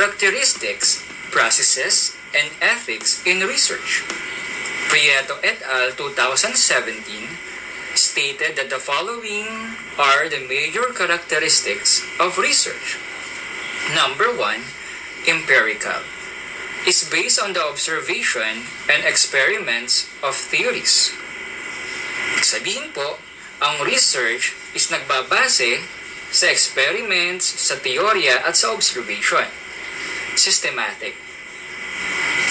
Characteristics, Processes, and Ethics in Research. Prieto et al. 2017 stated that the following are the major characteristics of research. Number 1, empirical. Is based on the observation and experiments of theories. Sabihin po, ang research is nagbabase sa experiments, sa teorya at sa observation. Systematic.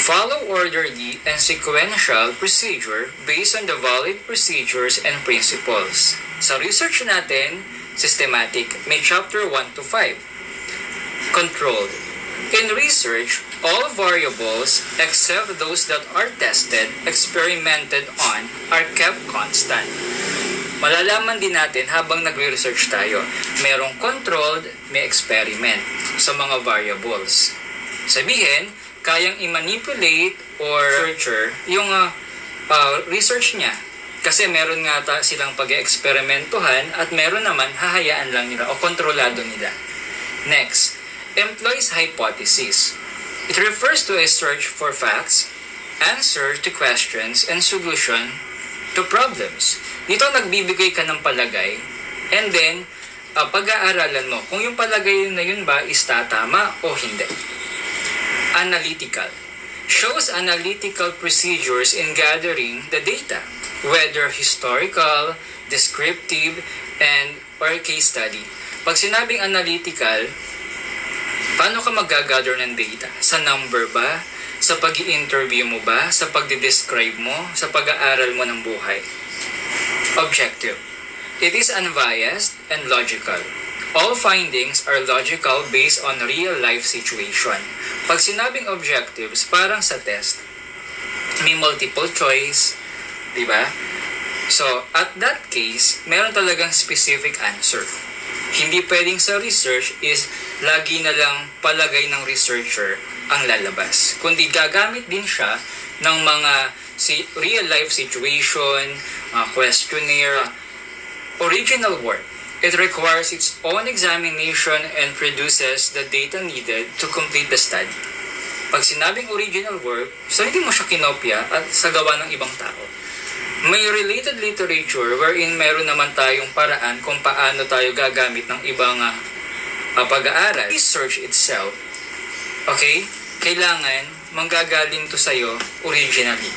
Follow orderly and sequential procedure based on the valid procedures and principles. Sa research natin, systematic, may chapter 1 to 5. Controlled. In research, all variables except those that are tested, experimented on, are kept constant. Malalaman din natin habang nagre-research tayo, merong controlled, may experiment sa mga variables. Sabihin, kayang i-manipulate or researcher yung research niya. Kasi meron nga silang pag-eksperimentuhan at meron naman hahayaan lang nila o kontrolado nila. Next, employs hypothesis. It refers to a search for facts, answer to questions, and solution to problems. Dito nagbibigay ka ng palagay and then pag-aaralan mo kung yung palagay na yun ba is tatama o hindi. Analytical. Shows analytical procedures in gathering the data, whether historical, descriptive, or case study. Pag sinabing analytical, paano ka mag-gather ng data? Sa number ba? Sa pag-i-interview mo ba? Sa pag-describe mo? Sa pag-aaral mo ng buhay? Objective. It is unbiased and logical. All findings are logical based on real-life situation. Pag sinabing objectives, parang sa test, may multiple choice, di ba? So, at that case, meron talagang specific answer. Hindi pwedeng sa research is lagi na lang palagay ng researcher ang lalabas. Kundi gagamit din siya ng mga real-life situation, questionnaire, original work. It requires its own examination and produces the data needed to complete the study. Pag sinabing original work, so hindi mo siya kinopya at sa gawa ng ibang tao. May related literature wherein meron naman tayong paraan kung paano tayo gagamit ng ibang pag-aaral. Research itself, okay, kailangan manggagaling to sa'yo originally.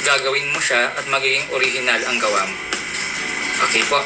Gagawin mo siya at magiging original ang gawa mo. Okay po.